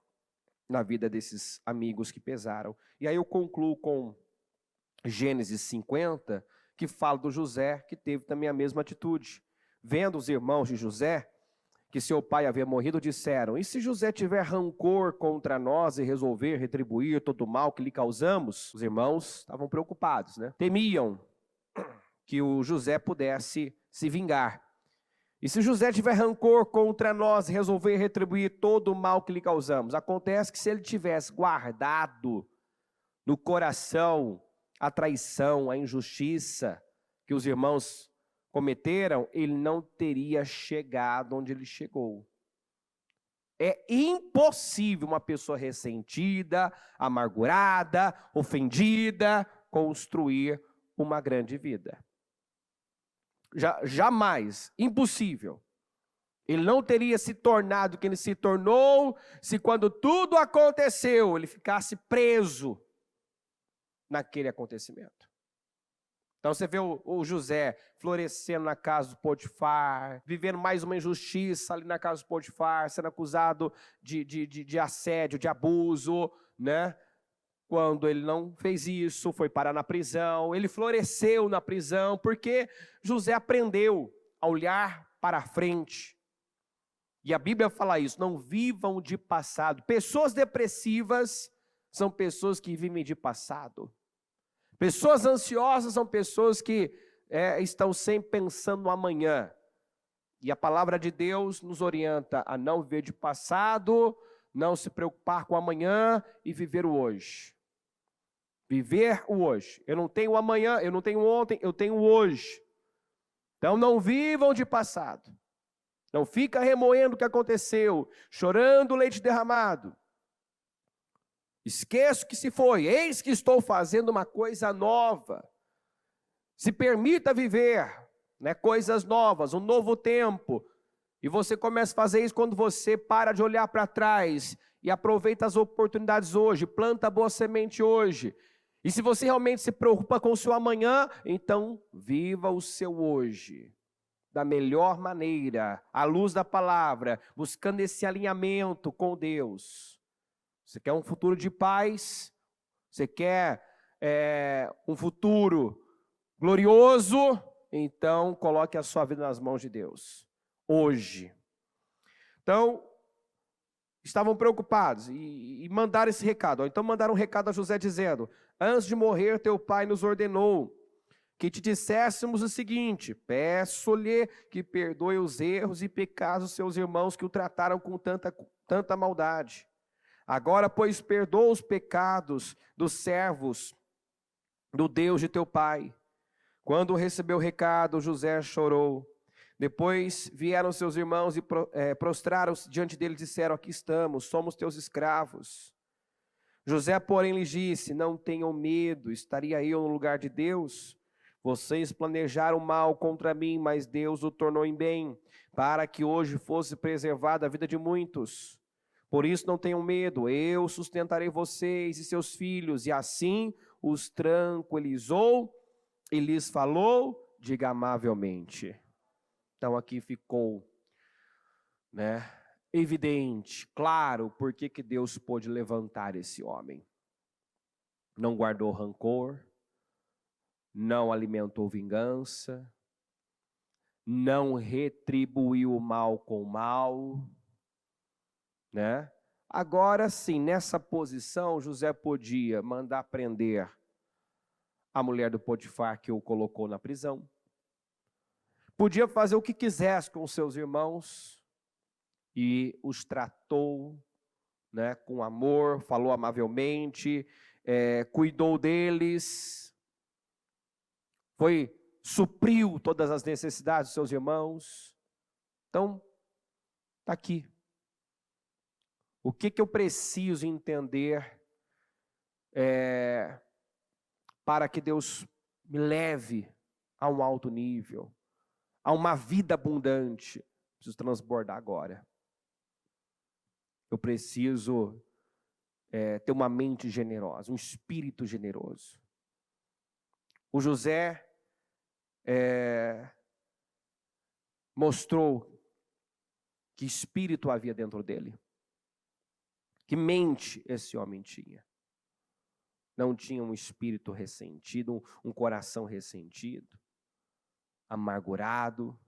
na vida desses amigos que pesaram. E aí eu concluo com Gênesis 50, que fala do José, que teve também a mesma atitude. Vendo os irmãos de José, que seu pai havia morrido, disseram: e se José tiver rancor contra nós e resolver retribuir todo o mal que lhe causamos? Os irmãos estavam preocupados, né? Temiam que o José pudesse se vingar. E se José tiver rancor contra nós e resolver retribuir todo o mal que lhe causamos? Acontece que se ele tivesse guardado no coração a traição, a injustiça que os irmãos cometeram, ele não teria chegado onde ele chegou. É impossível uma pessoa ressentida, amargurada, ofendida, construir uma grande vida. Jamais, impossível. Ele não teria se tornado quem ele se tornou se quando tudo aconteceu, ele ficasse preso naquele acontecimento. Então você vê o José florescendo na casa do Potifar, vivendo mais uma injustiça ali na casa do Potifar, sendo acusado de assédio, de abuso, né? Quando ele não fez isso, foi parar na prisão, ele floresceu na prisão, porque José aprendeu a olhar para a frente. E a Bíblia fala isso, não vivam de passado. Pessoas depressivas são pessoas que vivem de passado. Pessoas ansiosas são pessoas que estão sempre pensando no amanhã. E a palavra de Deus nos orienta a não viver de passado, não se preocupar com o amanhã e viver o hoje. Viver o hoje. Eu não tenho amanhã, eu não tenho ontem, eu tenho hoje. Então não vivam de passado. Não fica remoendo o que aconteceu, chorando o leite derramado. Esqueço que se foi, eis que estou fazendo uma coisa nova. Se permita viver, né, coisas novas, um novo tempo. E você começa a fazer isso quando você para de olhar para trás e aproveita as oportunidades hoje, planta boa semente hoje. E se você realmente se preocupa com o seu amanhã, então viva o seu hoje da melhor maneira, à luz da palavra, buscando esse alinhamento com Deus. Você quer um futuro de paz? Você quer um futuro glorioso? Então coloque a sua vida nas mãos de Deus, hoje. Então, estavam preocupados e mandaram esse recado. Então mandaram um recado a José dizendo: antes de morrer teu pai nos ordenou que te disséssemos o seguinte: peço-lhe que perdoe os erros e pecados dos seus irmãos que o trataram com tanta maldade. Agora, pois, perdoa os pecados dos servos do Deus de teu pai. Quando recebeu o recado, José chorou. Depois vieram seus irmãos e prostraram-se diante dele e disseram: aqui estamos, somos teus escravos. José, porém, lhes disse: não tenham medo, estaria eu no lugar de Deus? Vocês planejaram mal contra mim, mas Deus o tornou em bem, para que hoje fosse preservada a vida de muitos. Por isso não tenham medo, eu sustentarei vocês e seus filhos. E assim os tranquilizou e lhes falou, diga amavelmente. Então aqui ficou, né, evidente, claro, por que Deus pôde levantar esse homem. Não guardou rancor, não alimentou vingança, não retribuiu o mal com o mal, né? Agora sim, nessa posição, José podia mandar prender a mulher do Potifar que o colocou na prisão. Podia fazer o que quisesse com seus irmãos e os tratou, né, com amor, falou amavelmente, cuidou deles, supriu todas as necessidades dos seus irmãos. Então, está aqui. O que eu preciso entender para que Deus me leve a um alto nível, a uma vida abundante? Preciso transbordar agora. Eu preciso ter uma mente generosa, um espírito generoso. O José mostrou que espírito havia dentro dele. Que mente esse homem tinha. Não tinha um espírito ressentido, um coração ressentido, amargurado.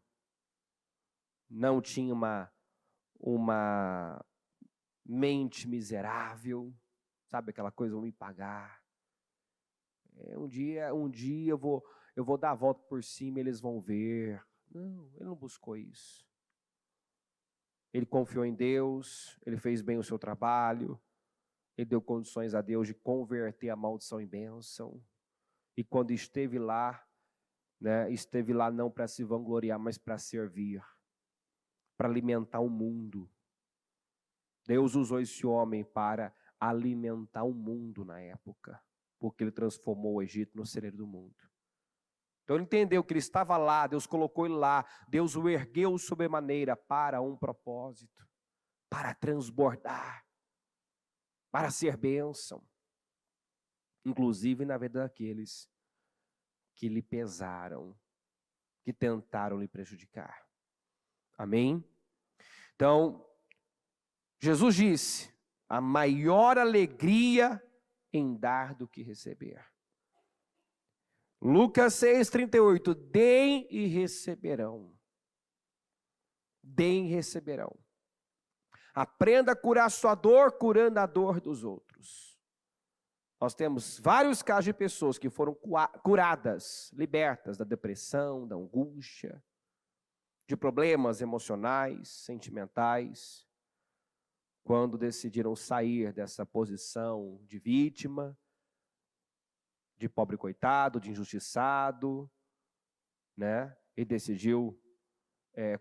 Não tinha uma mente miserável, sabe aquela coisa, vão me pagar. Um dia eu vou dar a volta por cima e eles vão ver. Não, ele não buscou isso. Ele confiou em Deus, ele fez bem o seu trabalho, ele deu condições a Deus de converter a maldição em bênção. E quando esteve lá, né, esteve lá não para se vangloriar, mas para servir, para alimentar o mundo. Deus usou esse homem para alimentar o mundo na época, porque ele transformou o Egito no celeiro do mundo. Então ele entendeu que ele estava lá, Deus colocou ele lá, Deus o ergueu sobremaneira para um propósito, para transbordar, para ser bênção, inclusive na vida daqueles que lhe pesaram, que tentaram lhe prejudicar. Amém? Então, Jesus disse, a maior alegria em dar do que receber. Lucas 6,38, deem e receberão. Deem e receberão. Aprenda a curar sua dor, curando a dor dos outros. Nós temos vários casos de pessoas que foram curadas, libertas da depressão, da angústia, de problemas emocionais, sentimentais, quando decidiram sair dessa posição de vítima, de pobre coitado, de injustiçado, né? E decidiu,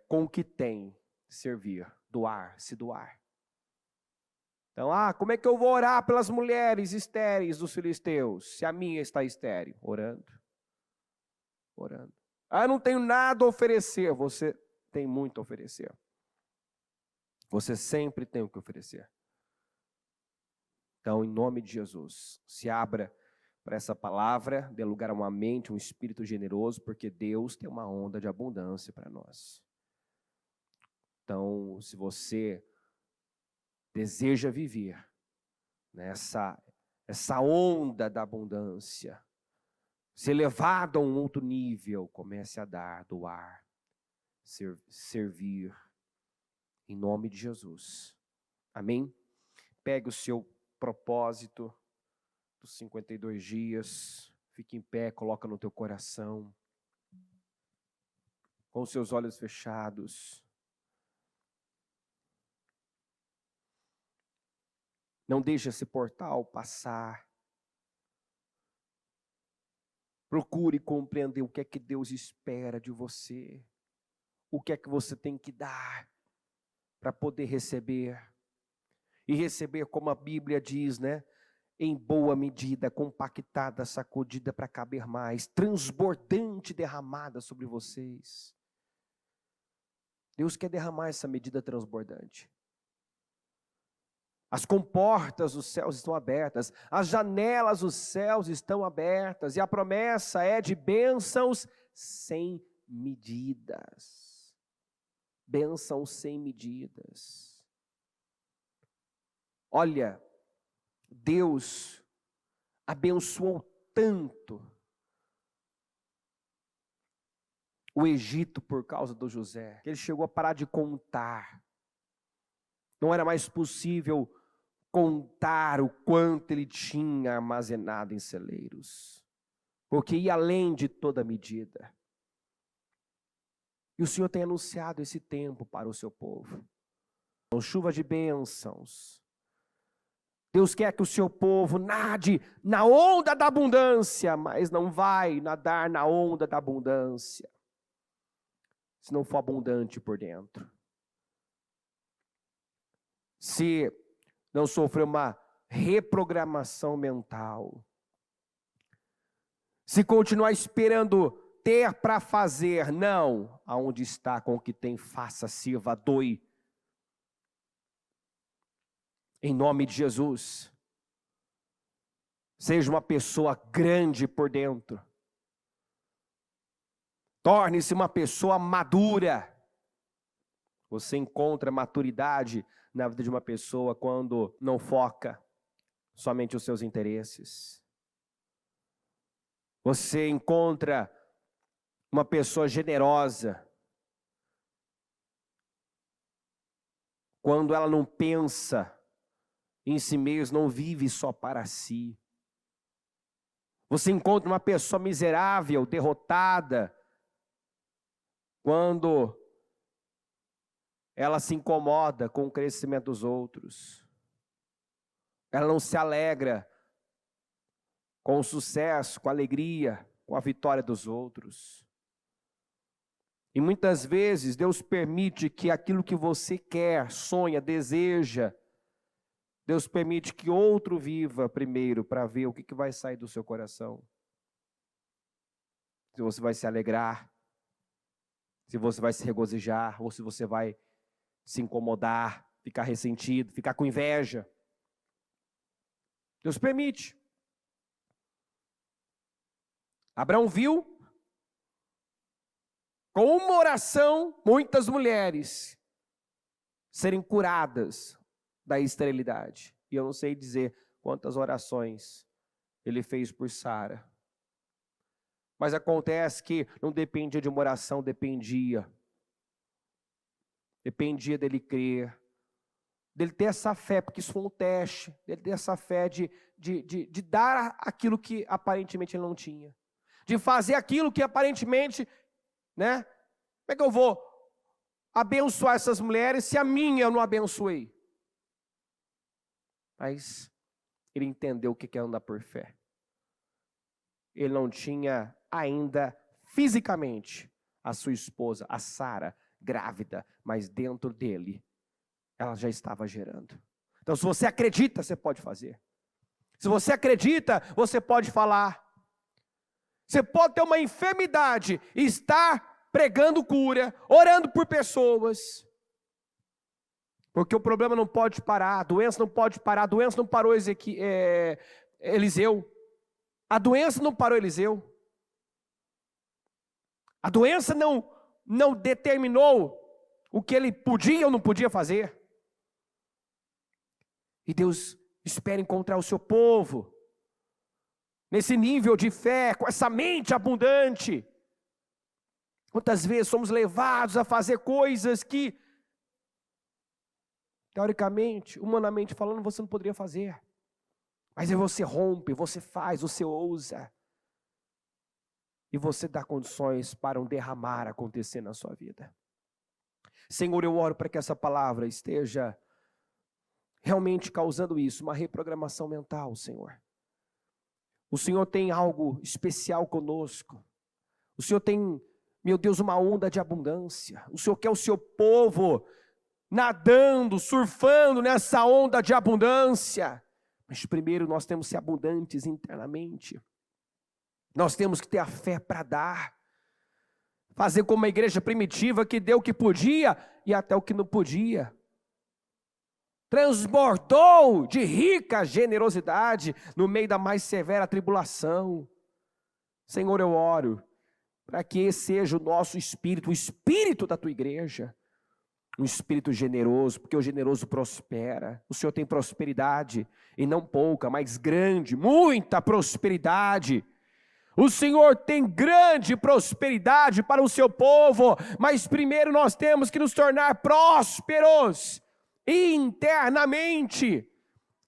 com o que tem, servir, doar, se doar. Então, como é que eu vou orar pelas mulheres estéreis dos filisteus, se a minha está estéril? Orando. Orando. Eu não tenho nada a oferecer. Você tem muito a oferecer. Você sempre tem o que oferecer. Então, em nome de Jesus, se abra para essa palavra, dê lugar a uma mente, um espírito generoso, porque Deus tem uma onda de abundância para nós. Então, se você deseja viver nessa onda da abundância, ser levado a um outro nível, comece a dar, doar, servir, em nome de Jesus. Amém? Pegue o seu propósito dos 52 dias, fique em pé, coloca no teu coração, com os seus olhos fechados. Não deixe esse portal passar. Procure compreender o que é que Deus espera de você. O que é que você tem que dar para poder receber. E receber, como a Bíblia diz, né? Em boa medida, compactada, sacudida para caber mais, transbordante, derramada sobre vocês. Deus quer derramar essa medida transbordante. As comportas dos céus estão abertas, as janelas dos céus estão abertas, e a promessa é de bênçãos sem medidas. Bênçãos sem medidas. Olha, Deus abençoou tanto o Egito por causa do José, que ele chegou a parar de contar. Não era mais possível contar o quanto ele tinha armazenado em celeiros, porque ia além de toda medida. E o Senhor tem anunciado esse tempo para o seu povo. Então, chuva de bênçãos. Deus quer que o seu povo nade na onda da abundância, mas não vai nadar na onda da abundância se não for abundante por dentro. Se não sofrer uma reprogramação mental, se continuar esperando ter para fazer, não, aonde está com o que tem, faça, sirva, doe. Em nome de Jesus, seja uma pessoa grande por dentro, torne-se uma pessoa madura. Você encontra maturidade na vida de uma pessoa quando não foca somente os seus interesses. Você encontra uma pessoa generosa quando ela não pensa em si mesma, não vive só para si. Você encontra uma pessoa miserável, derrotada, quando ela se incomoda com o crescimento dos outros. Ela não se alegra com o sucesso, com a alegria, com a vitória dos outros. E muitas vezes Deus permite que aquilo que você quer, sonha, deseja, Deus permite que outro viva primeiro para ver o que vai sair do seu coração. se você vai se alegrar, se você vai se regozijar, ou se você vai se incomodar, ficar ressentido, ficar com inveja. Deus permite. Abraão viu, com uma oração, muitas mulheres serem curadas da esterilidade. E eu não sei dizer quantas orações ele fez por Sara. Mas acontece que não dependia de uma oração, dependia dele crer, dele ter essa fé, porque isso foi um teste, dele ter essa fé de dar aquilo que aparentemente ele não tinha, de fazer aquilo que aparentemente, né? Como é que eu vou abençoar essas mulheres se a minha eu não abençoei? Mas ele entendeu o que é andar por fé. Ele não tinha ainda fisicamente a sua esposa, a Sara, grávida, mas dentro dele ela já estava gerando. Então, se você acredita, você pode fazer. Se você acredita, você pode falar. Você pode ter uma enfermidade e estar pregando cura, orando por pessoas. Porque o problema não pode parar, a doença não pode parar, a doença não parou Eliseu. A doença não parou Eliseu. A doença não determinou o que ele podia ou não podia fazer. E Deus espera encontrar o seu povo nesse nível de fé, com essa mente abundante. Quantas vezes somos levados a fazer coisas que, teoricamente, humanamente falando, você não poderia fazer. Mas aí você rompe, você faz, você ousa. E você dá condições para um derramar acontecer na sua vida. Senhor, eu oro para que essa palavra esteja realmente causando isso, uma reprogramação mental, Senhor. O Senhor tem algo especial conosco. O Senhor tem, meu Deus, uma onda de abundância. O Senhor quer o seu povo nadando, surfando nessa onda de abundância. Mas primeiro nós temos que ser abundantes internamente. Nós temos que ter a fé para dar. Fazer como a igreja primitiva que deu o que podia e até o que não podia. Transbordou de rica generosidade no meio da mais severa tribulação. Senhor, eu oro para que esse seja o nosso espírito, o espírito da tua igreja. Um espírito generoso, porque o generoso prospera. O Senhor tem prosperidade, e não pouca, mas grande, muita prosperidade. O Senhor tem grande prosperidade para o seu povo, mas primeiro nós temos que nos tornar prósperos internamente.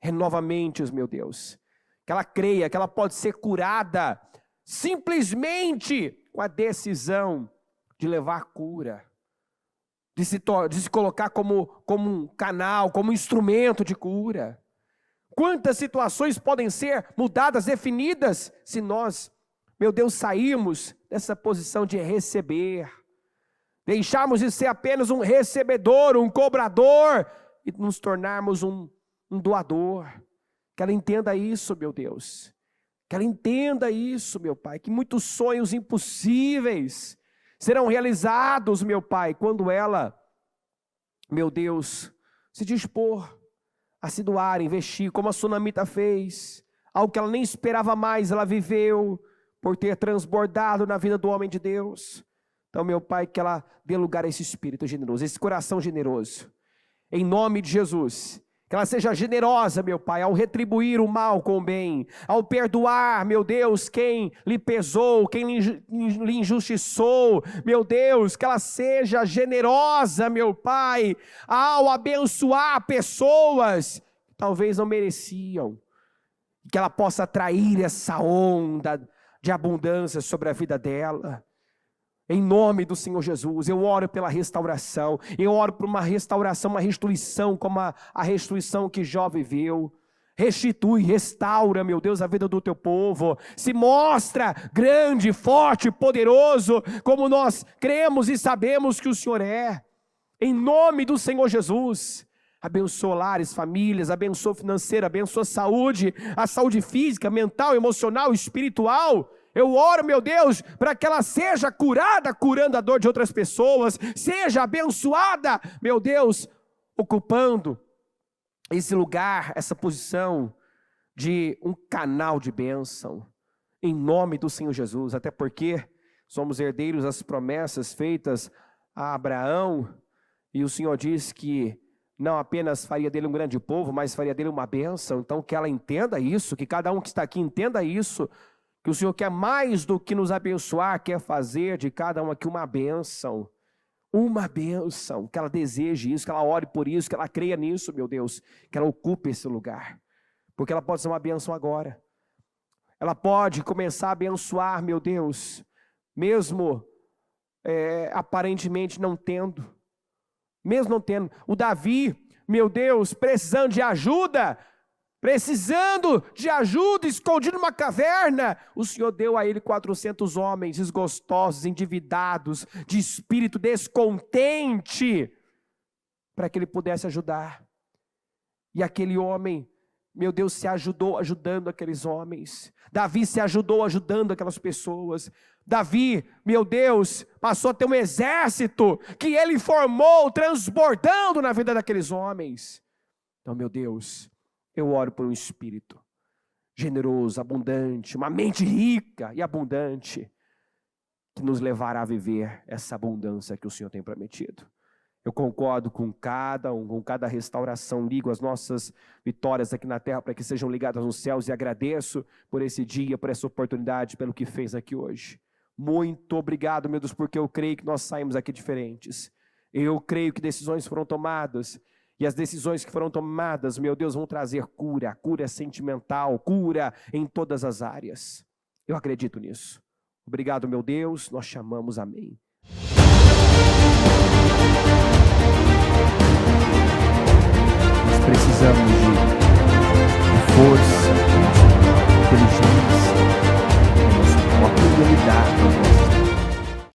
Renova mentes, meu Deus, que ela creia que ela pode ser curada simplesmente com a decisão de levar cura. De se colocar como um canal, como um instrumento de cura. Quantas situações podem ser mudadas, definidas, se nós, meu Deus, sairmos dessa posição de receber, deixarmos de ser apenas um recebedor, um cobrador, e nos tornarmos um doador. Que ela entenda isso, meu Deus. Que ela entenda isso, meu Pai, que muitos sonhos impossíveis serão realizados, meu Pai, quando ela, meu Deus, se dispor a se doar, investir, como a sunamita fez, algo que ela nem esperava mais, ela viveu, por ter transbordado na vida do homem de Deus. Então, meu Pai, que ela dê lugar a esse espírito generoso, esse coração generoso, em nome de Jesus. Que ela seja generosa, meu Pai, ao retribuir o mal com o bem, ao perdoar, meu Deus, quem lhe pesou, quem lhe injustiçou, meu Deus, que ela seja generosa, meu Pai, ao abençoar pessoas que talvez não mereciam, que ela possa atrair essa onda de abundância sobre a vida dela. Em nome do Senhor Jesus, eu oro pela restauração, eu oro por uma restauração, uma restituição, como a restituição que Jó viveu. Restitui, restaura, meu Deus, a vida do teu povo. Se mostra grande, forte, poderoso, como nós cremos e sabemos que o Senhor é. Em nome do Senhor Jesus, abençoa lares, famílias, abençoa financeira, abençoa a saúde física, mental, emocional, espiritual. Eu oro, meu Deus, para que ela seja curada, curando a dor de outras pessoas, seja abençoada, meu Deus, ocupando esse lugar, essa posição de um canal de bênção, em nome do Senhor Jesus, até porque somos herdeiros das promessas feitas a Abraão, e o Senhor diz que não apenas faria dele um grande povo, mas faria dele uma bênção. Então que ela entenda isso, que cada um que está aqui entenda isso, que o Senhor quer mais do que nos abençoar, quer fazer de cada um aqui uma bênção, que ela deseje isso, que ela ore por isso, que ela creia nisso, meu Deus, que ela ocupe esse lugar, porque ela pode ser uma bênção agora, ela pode começar a abençoar, meu Deus, mesmo aparentemente não tendo, o Davi, meu Deus, precisando de ajuda, escondido numa caverna, o Senhor deu a ele 400 homens desgostosos, endividados, de espírito descontente, para que ele pudesse ajudar, e aquele homem, meu Deus, se ajudou ajudando aqueles homens, Davi se ajudou ajudando aquelas pessoas, Davi, meu Deus, passou a ter um exército, que ele formou, transbordando na vida daqueles homens. Então, meu Deus, eu oro por um espírito generoso, abundante, uma mente rica e abundante, que nos levará a viver essa abundância que o Senhor tem prometido. Eu concordo com cada restauração, ligo as nossas vitórias aqui na terra para que sejam ligadas nos céus, e agradeço por esse dia, por essa oportunidade, pelo que fez aqui hoje. Muito obrigado, meu Deus, porque eu creio que nós saímos aqui diferentes. Eu creio que decisões foram tomadas, e as decisões que foram tomadas, meu Deus, vão trazer cura sentimental, cura em todas as áreas. Eu acredito nisso. Obrigado, meu Deus, nós chamamos amém. Nós precisamos de força,